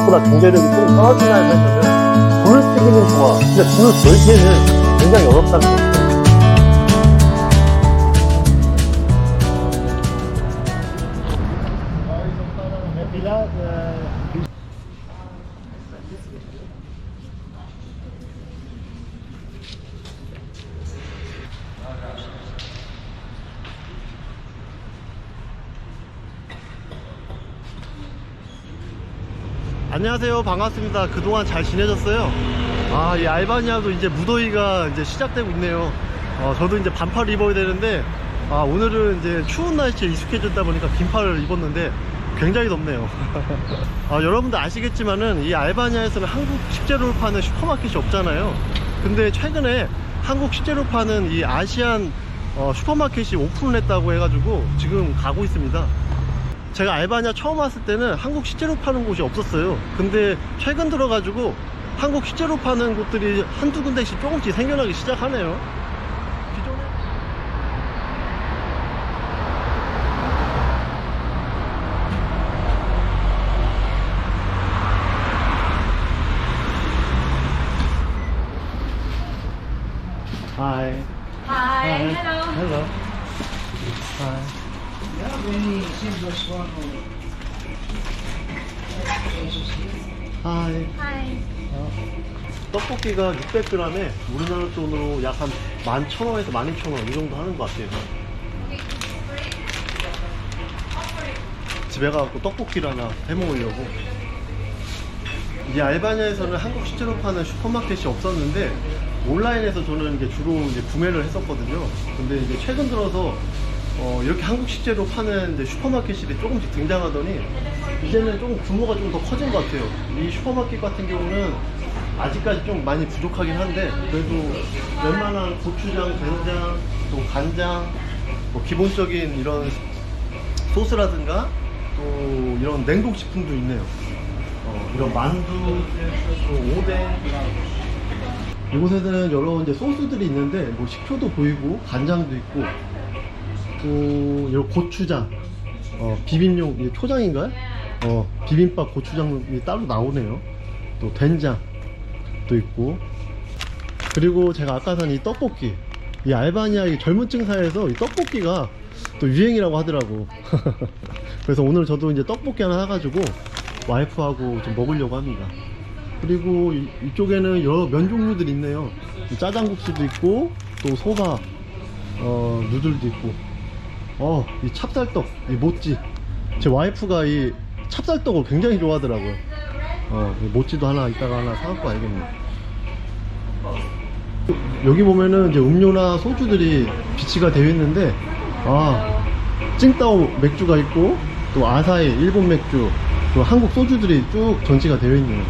한국보다 경제력이 좀 떨어지나요 했는데 돈을 쓰기는 좋아. 근데 돈을 벌기에는 굉장히 어렵다는 거죠. 안녕하세요. 반갑습니다. 그동안 잘 지내셨어요? 이 알바니아도 이제 무더위가 이제 시작되고 있네요. 저도 이제 반팔을 입어야 되는데, 오늘은 이제 추운 날씨에 익숙해졌다 보니까 긴팔을 입었는데 굉장히 덥네요. 여러분들 아시겠지만은 이 알바니아에서는 한국 식재료를 파는 슈퍼마켓이 없잖아요. 근데 최근에 한국 식재료 파는 이 아시안 슈퍼마켓이 오픈을 했다고 해가지고 지금 가고 있습니다. 제가 알바니아 처음 왔을 때는 한국 식재료 파는 곳이 없었어요. 근데 최근 들어가지고 한국 식재료 파는 곳들이 한두 군데씩 조금씩 생겨나기 시작하네요. 기존에 Hi. Hi, hello. Hello. Hi. Hi. Hi. 떡볶이가 600g에 우리나라 돈으로 약 한 11,000원에서 12,000원 이 정도 하는 것 같아요. 집에 가서 떡볶이를 하나 해 먹으려고. 이 알바니아에서는 한국 식재료 파는 슈퍼마켓이 없었는데 온라인에서 저는 이제 주로 이제 구매를 했었거든요. 근데 이제 최근 들어서 이렇게 한국 식재료 파는 이제 슈퍼마켓이 조금씩 등장하더니 이제는 조금 규모가 좀 더 커진 것 같아요. 이 슈퍼마켓 같은 경우는 아직까지 좀 많이 부족하긴 한데 그래도 웬만한 고추장, 된장, 또 간장, 뭐 기본적인 이런 소스라든가 또 이런 냉동식품도 있네요. 이런 만두, 또 오뎅. 이곳에는 여러 이제 소스들이 있는데 뭐 식초도 보이고 간장도 있고 또 이런 고추장, 비빔용 이게 초장인가요? 비빔밥 고추장이 따로 나오네요. 또 된장도 있고, 그리고 제가 아까 산 이 떡볶이, 이 알바니아 이 젊은 층 사이에서 이 떡볶이가 또 유행이라고 하더라고. 그래서 오늘 저도 이제 떡볶이 하나 사가지고 와이프하고 좀 먹으려고 합니다. 그리고 이쪽에는 여러 면 종류들이 있네요. 짜장국수도 있고 또 소바, 누들도 있고, 이 찹쌀떡, 이 모찌. 제 와이프가 이 찹쌀떡을 굉장히 좋아하더라고요. 이 모찌도 하나 이따가 하나 사갖고 와야겠네요. 여기 보면은 이제 음료나 소주들이 비치가 되어 있는데, 찡따오 맥주가 있고, 또 아사히 일본 맥주, 또 한국 소주들이 쭉 전시가 되어 있네요.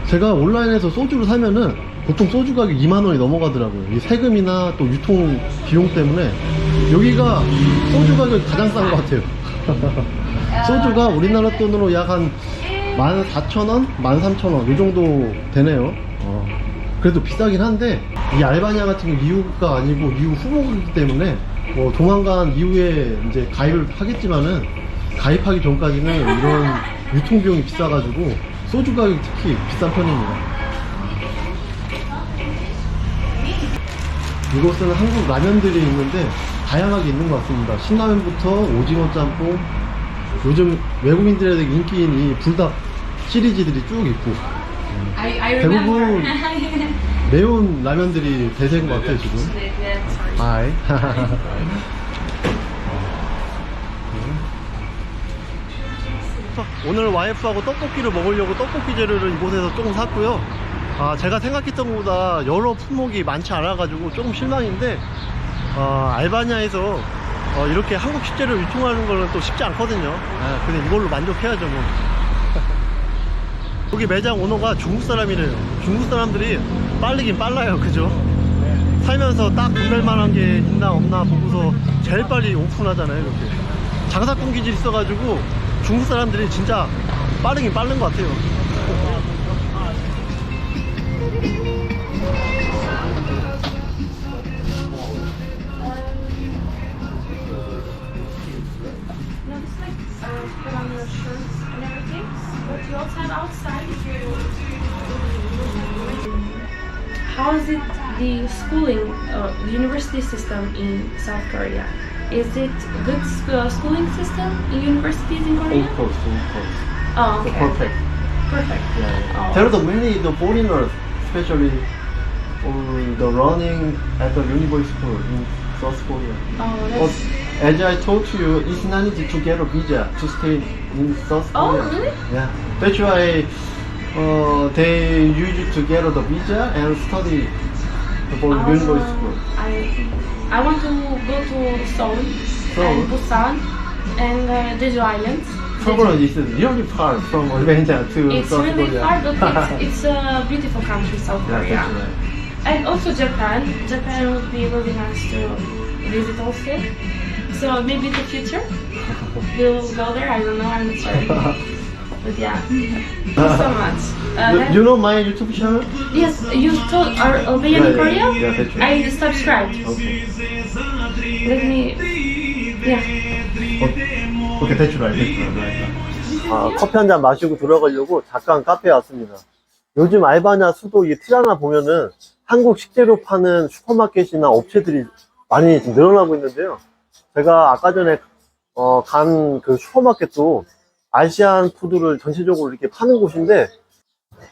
제가 온라인에서 소주를 사면은 보통 소주 가격 2만원이 넘어가더라고요. 이 세금이나 또 유통 비용 때문에 여기가 소주 가격이 가장 싼 것 같아요. 소주가 우리나라 돈으로 약 한 14,000원? 13,000원 이 정도 되네요. 그래도 비싸긴 한데 이 알바니아 같은 경우 미국가 아니고 미국 후보이기 때문에 뭐 조만간 이후에 이제 가입을 하겠지만은 가입하기 전까지는 이런 유통비용이 비싸가지고 소주 가격이 특히 비싼 편입니다. 이곳은 한국 라면들이 있는데 다양하게 있는 것 같습니다. 신라면부터 오징어 짬뽕, 요즘 외국인들에게 인기인 이 불닭 시리즈들이 쭉 있고, 대부분 매운 라면들이 대세인 것 같아요 지금. 하이. 오늘 와이프하고 떡볶이를 먹으려고 떡볶이 재료를 이곳에서 조금 샀고요. 제가 생각했던 것보다 여러 품목이 많지 않아 가지고 조금 실망인데, 알바니아에서 이렇게 한국 식재료 유통하는 거는 또 쉽지 않거든요. 근데 이걸로 만족해야죠 뭐. 여기 매장 오너가 중국 사람이래요. 중국 사람들이 빠르긴 빨라요. 그죠? 살면서 딱 구할 만한 게 있나 없나 보고서 제일 빨리 오픈하잖아요. 이렇게 장사꾼 기질이 있어가지고 중국 사람들이 진짜 빠르긴 빠른 것 같아요. let's have outside. How is it the schooling, the university system in South Korea? Is it good schooling system in universities in Korea? Of course. Oh, okay. Perfect. Perfect. Yeah. Oh. There are the many the foreigners, especially the running at the university school in South Korea. Oh, But that's... as I told you, it's not easy to get a visa to stay in South Oh, Korea. really? Yeah. That's why they used to get the visa and study for university school. I want to go to Seoul and Busan and Jeju Islands. Seoul is really far from Albania to It's South really Korea. far, but it's a beautiful country, South Yeah, Korea. that's right. And also Japan. Japan would be really nice to visit also. So maybe in the future we'll go there. I don't know. I'm not sure. But yeah, thank you so much. You know my YouTube channel? Yes, you told our Albanian Yeah, Korea. yeah, that's right. I subscribed. Okay. Let me. Yeah. 오케이, 대출 알겠어. 아, 커피 한 잔 마시고 들어가려고 잠깐 카페에 왔습니다. 요즘 알바냐 수도 이 티라나 보면은 한국 식재료 파는 슈퍼마켓이나 업체들이 많이 좀 늘어나고 있는데요. 제가 아까 전에 간 그 슈퍼마켓도 아시안 푸드를 전체적으로 이렇게 파는 곳인데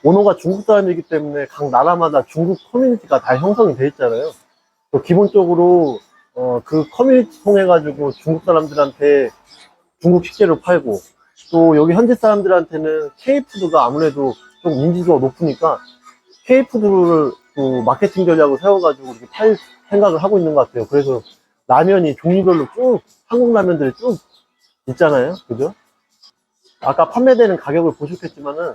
오너가 중국 사람이기 때문에 각 나라마다 중국 커뮤니티가 다 형성이 돼 있잖아요. 또 기본적으로 그 커뮤니티 통해 가지고 중국 사람들한테 중국 식재료 팔고 또 여기 현지 사람들한테는 K푸드가 아무래도 좀 인지도가 높으니까 K푸드를 또 마케팅 전략을 세워가지고 이렇게 팔 생각을 하고 있는 것 같아요. 그래서 라면이 종류별로 쭉 한국 라면들이 쭉 있잖아요. 그죠? 아까 판매되는 가격을 보셨겠지만은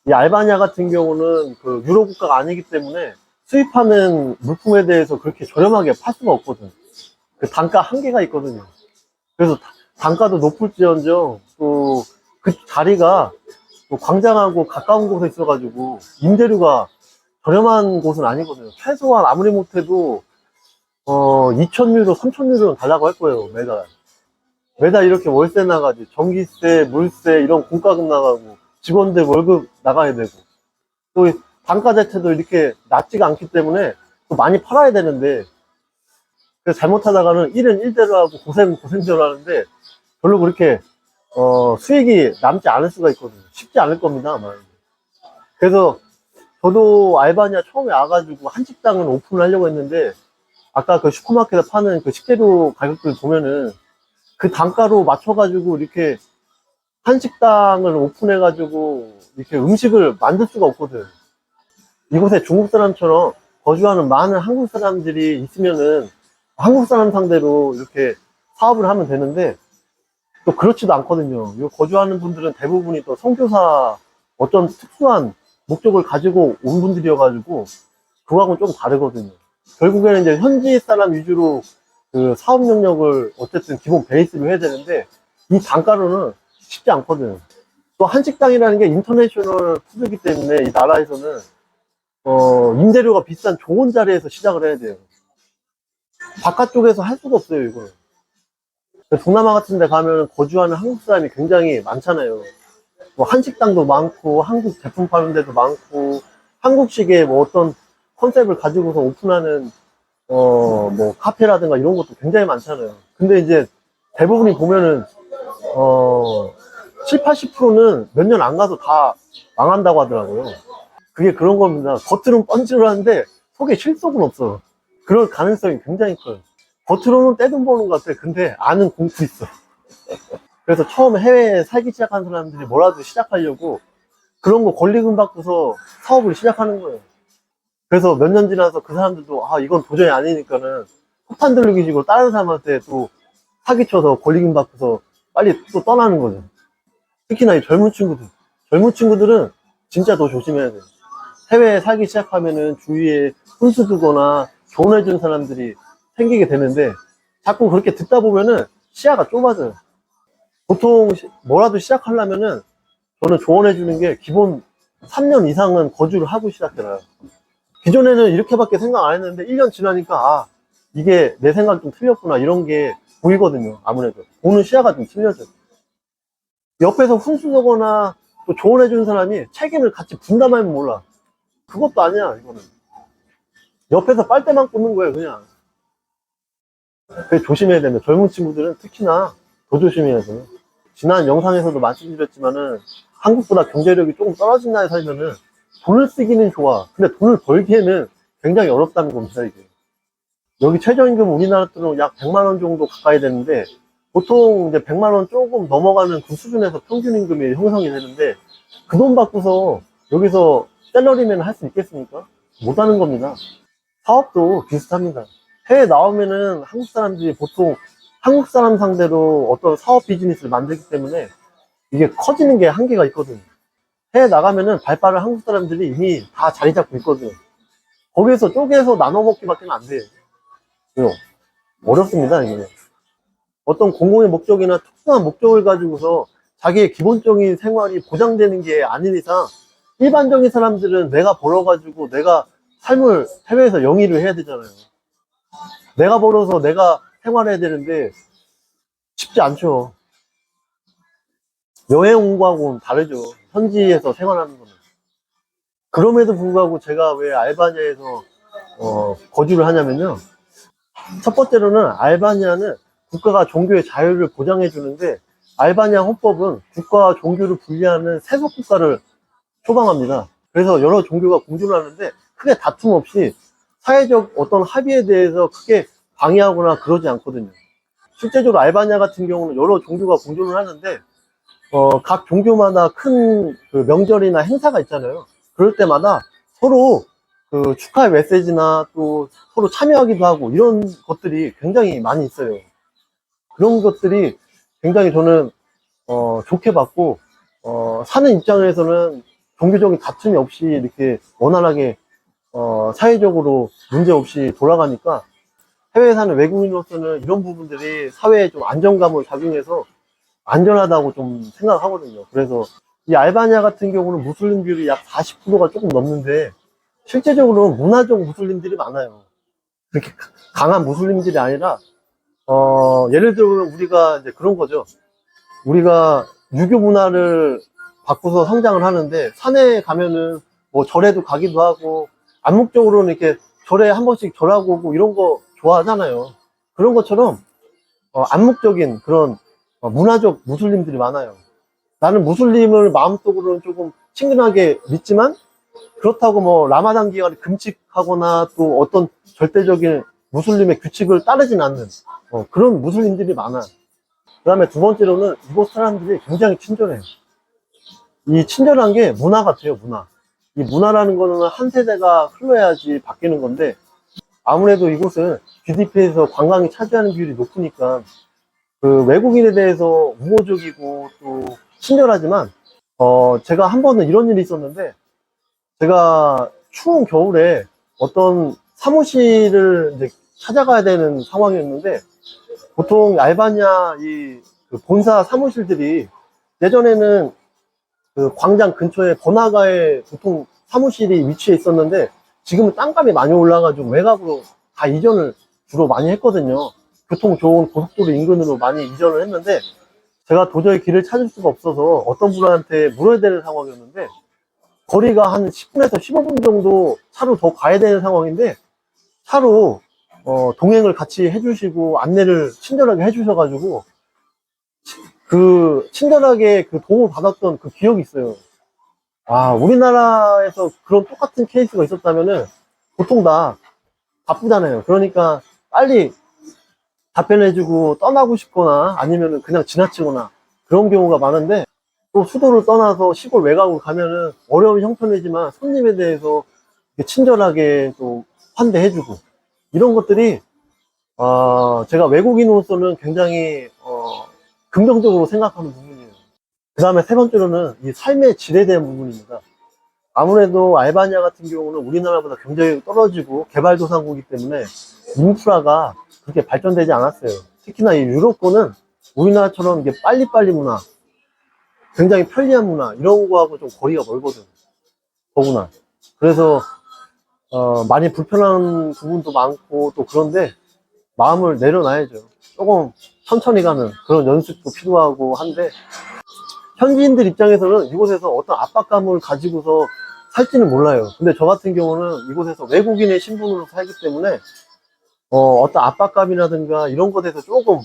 이 알바냐 같은 경우는 그 유럽 국가가 아니기 때문에 수입하는 물품에 대해서 그렇게 저렴하게 팔 수가 없거든. 그 단가 한계가 있거든요. 그래서 단가도 높을지언정 또 그 자리가 또 광장하고 가까운 곳에 있어가지고 임대료가 저렴한 곳은 아니거든요. 최소한 아무리 못해도 2,000유로, 3,000유로는 달라고 할 거예요. 매달 이렇게 월세 나가지, 전기세, 물세 이런 공과금 나가고 직원들 월급 나가야 되고 또 단가 자체도 이렇게 낮지가 않기 때문에 또 많이 팔아야 되는데 그래서 잘못하다가는 일은 일대로 하고 고생대로 하는데 별로 그렇게 수익이 남지 않을 수가 있거든요. 쉽지 않을 겁니다 아마. 그래서 저도 알바냐 처음에 와가지고 한식당을 오픈을 하려고 했는데 아까 그 슈퍼마켓에 파는 그 식재료 가격들 보면은 그 단가로 맞춰가지고 이렇게 한식당을 오픈해가지고 이렇게 음식을 만들 수가 없거든. 이곳에 중국 사람처럼 거주하는 많은 한국 사람들이 있으면은 한국 사람 상대로 이렇게 사업을 하면 되는데 또 그렇지도 않거든요. 이 거주하는 분들은 대부분이 또 선교사 어떤 특수한 목적을 가지고 온 분들이어가지고 그거하고는 좀 다르거든요. 결국에는 이제 현지 사람 위주로 그 사업 영역을 어쨌든 기본 베이스로 해야 되는데 이 단가로는 쉽지 않거든. 또 한식당이라는 게 인터내셔널 푸드이기 때문에 이 나라에서는 임대료가 비싼 좋은 자리에서 시작을 해야 돼요. 바깥쪽에서 할 수가 없어요, 이거는. 동남아 같은 데 가면 거주하는 한국 사람이 굉장히 많잖아요. 뭐 한식당도 많고, 한국 제품 파는 데도 많고, 한국식의 뭐 어떤 컨셉을 가지고서 오픈하는, 뭐 카페라든가 이런 것도 굉장히 많잖아요. 근데 이제 대부분이 보면은, 7, 80%는 몇 년 안 가서 다 망한다고 하더라고요. 그게 그런 겁니다. 겉으로는 뻔질하는데 속에 실속은 없어. 그럴 가능성이 굉장히 커요. 겉으로는 떼돈 버는 것 같아. 근데 안은 공투 있어. 그래서 처음에 해외에 살기 시작한 사람들이 뭐라도 시작하려고 그런 거 권리금 받고서 사업을 시작하는 거예요. 그래서 몇 년 지나서 그 사람들도 이건 도저히 아니니까는 폭탄 들리기식으로 다른 사람한테 또 사기쳐서 권리금 받고서 빨리 또 떠나는 거죠. 특히나 이 젊은 친구들은 진짜 더 조심해야 돼요. 해외에 살기 시작하면은 주위에 훈수 두거나 조언해준 사람들이 생기게 되는데 자꾸 그렇게 듣다 보면은 시야가 좁아져요. 보통 뭐라도 시작하려면은 저는 조언해주는 게 기본 3년 이상은 거주를 하고 시작해놔요. 기존에는 이렇게밖에 생각 안 했는데 1년 지나니까 이게 내 생각이 좀 틀렸구나 이런 게 보이거든요. 아무래도 보는 시야가 좀 틀려져요. 옆에서 훈수 두거나 또 조언해주는 사람이 책임을 같이 분담하면 몰라. 그것도 아니야, 이거는. 옆에서 빨대만 꽂는 거예요, 그냥. 그게 조심해야 됩니다. 젊은 친구들은 특히나 더 조심해야 돼요. 지난 영상에서도 말씀드렸지만은 한국보다 경제력이 조금 떨어진 나라에 살면은 돈을 쓰기는 좋아. 근데 돈을 벌기에는 굉장히 어렵다는 겁니다, 이게. 여기 최저임금 우리나라 돈으로 약 100만 원 정도 가까이 되는데 보통 이제 100만 원 조금 넘어가는 그 수준에서 평균 임금이 형성이 되는데 그 돈 받고서 여기서 샐러리맨 할 수 있겠습니까? 못 하는 겁니다. 사업도 비슷합니다. 해외 나오면은 한국 사람들이 보통 한국 사람 상대로 어떤 사업 비즈니스를 만들기 때문에 이게 커지는 게 한계가 있거든요. 해외 나가면은 발빠른 한국 사람들이 이미 다 자리 잡고 있거든요. 거기에서 쪼개서 나눠 먹기밖에 안 돼요. 어렵습니다, 이게. 어떤 공공의 목적이나 특수한 목적을 가지고서 자기의 기본적인 생활이 보장되는 게 아닌 이상 일반적인 사람들은 내가 벌어가지고 내가 삶을 해외에서 영위를 해야 되잖아요. 내가 벌어서 내가 생활해야 되는데 쉽지 않죠. 여행 온 거하고는 다르죠. 현지에서 생활하는 거는. 그럼에도 불구하고 제가 왜 알바니아에서 거주를 하냐면요. 첫 번째로는 알바니아는 국가가 종교의 자유를 보장해 주는데 알바니아 헌법은 국가와 종교를 분리하는 세속 국가를 표방합니다. 그래서 여러 종교가 공존을 하는데 크게 다툼 없이 사회적 어떤 합의에 대해서 크게 방해하거나 그러지 않거든요. 실제적으로 알바니아 같은 경우는 여러 종교가 공존을 하는데 각 종교마다 큰 그 명절이나 행사가 있잖아요. 그럴 때마다 서로 그 축하의 메시지나 또 서로 참여하기도 하고 이런 것들이 굉장히 많이 있어요. 그런 것들이 굉장히 저는 좋게 봤고 사는 입장에서는 종교적인 다툼이 없이 이렇게 원활하게 사회적으로 문제 없이 돌아가니까 해외에 사는 외국인으로서는 이런 부분들이 사회에 좀 안정감을 작용해서 안전하다고 좀 생각하거든요. 그래서 이 알바니아 같은 경우는 무슬림 비율이 약 40%가 조금 넘는데 실제적으로 문화적 무슬림들이 많아요. 그렇게 강한 무슬림들이 아니라 예를 들면 우리가 이제 그런 거죠. 우리가 유교 문화를 바꾸서 성장을 하는데 산에 가면은 뭐 절에도 가기도 하고 암묵적으로는 이렇게 절에 한 번씩 절하고 오고 이런 거 좋아하잖아요. 그런 것처럼 암묵적인 그런 문화적 무슬림들이 많아요. 나는 무슬림을 마음속으로는 조금 친근하게 믿지만 그렇다고 뭐 라마단 기간에 금식하거나 또 어떤 절대적인 무슬림의 규칙을 따르진 않는 그런 무슬림들이 많아. 그 다음에 두 번째로는 이곳 사람들이 굉장히 친절해요. 이 친절한 게 문화 같아요, 문화. 이 문화라는 거는 한 세대가 흘러야지 바뀌는 건데 아무래도 이곳은 GDP에서 관광이 차지하는 비율이 높으니까 그 외국인에 대해서 우호적이고 또 친절하지만 제가 한 번은 이런 일이 있었는데 제가 추운 겨울에 어떤 사무실을 이제 찾아가야 되는 상황이었는데 보통 알바니아 그 본사 사무실들이 예전에는 그 광장 근처에 번화가에 보통 사무실이 위치해 있었는데 지금은 땅값이 많이 올라가지고 외곽으로 다 이전을 주로 많이 했거든요. 교통 좋은 고속도로 인근으로 많이 이전을 했는데 제가 도저히 길을 찾을 수가 없어서 어떤 분한테 물어야 되는 상황이었는데 거리가 한 10분에서 15분 정도 차로 더 가야 되는 상황인데 차로 동행을 같이 해주시고 안내를 친절하게 해주셔가지고 그 친절하게 그 도움을 받았던 그 기억이 있어요. 아, 우리나라에서 그런 똑같은 케이스가 있었다면은 보통 다 바쁘잖아요. 그러니까 빨리 답변해주고 떠나고 싶거나 아니면은 그냥 지나치거나 그런 경우가 많은데 또 수도를 떠나서 시골 외곽으로 가면은 어려운 형편이지만 손님에 대해서 친절하게 또 환대해주고 이런 것들이 제가 외국인으로서는 굉장히 긍정적으로 생각하는 부분이에요. 그 다음에 세 번째로는 이 삶의 질에 대한 부분입니다. 아무래도 알바니아 같은 경우는 우리나라보다 경제력이 떨어지고 개발도상국이기 때문에 인프라가 그렇게 발전되지 않았어요. 특히나 이 유럽권은 우리나라처럼 이게 빨리빨리 문화, 굉장히 편리한 문화 이런 거하고 좀 거리가 멀거든. 더구나. 그래서 많이 불편한 부분도 많고 또 그런데 마음을 내려놔야죠. 조금 천천히 가는 그런 연습도 필요하고 한데 현지인들 입장에서는 이곳에서 어떤 압박감을 가지고서 살지는 몰라요. 근데 저 같은 경우는 이곳에서 외국인의 신분으로 살기 때문에 어떤 압박감이라든가 이런 것에 대해서 조금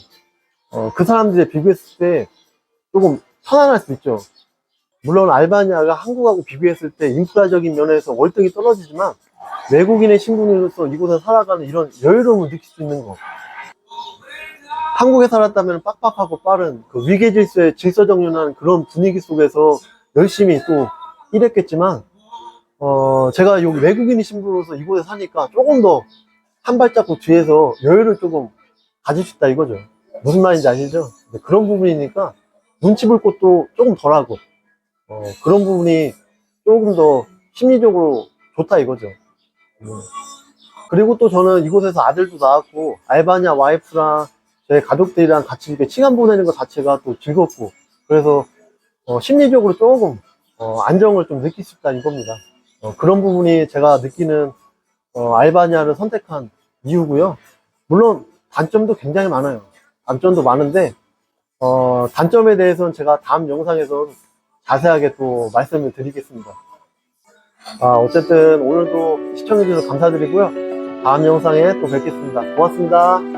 그 사람들에 비교했을 때 조금 편안할 수 있죠. 물론 알바니아가 한국하고 비교했을 때 인프라적인 면에서 월등히 떨어지지만 외국인의 신분으로서 이곳에 살아가는 이런 여유로움을 느낄 수 있는 거. 한국에 살았다면 빡빡하고 빠른 그 위계 질서의 질서정연한 그런 분위기 속에서 열심히 또 일했겠지만 제가 여기 외국인의 신분으로서 이곳에 사니까 조금 더 한 발자국 뒤에서 여유를 조금 가질 수 있다 이거죠. 무슨 말인지 아시죠? 그런 부분이니까 눈치 볼 것도 조금 덜하고 그런 부분이 조금 더 심리적으로 좋다 이거죠. 그리고 또 저는 이곳에서 아들도 낳았고 알바니아 와이프랑 제 가족들이랑 같이 이렇게 시간 보내는 것 자체가 또 즐겁고 그래서 심리적으로 조금 안정을 좀 느낄 수 있다 이겁니다. 그런 부분이 제가 느끼는 알바니아를 선택한 이유고요. 물론 단점도 굉장히 많아요. 단점도 많은데 단점에 대해서는 제가 다음 영상에서 자세하게 또 말씀을 드리겠습니다. 어쨌든 오늘도 시청해주셔서 감사드리고요. 다음 영상에 또 뵙겠습니다. 고맙습니다.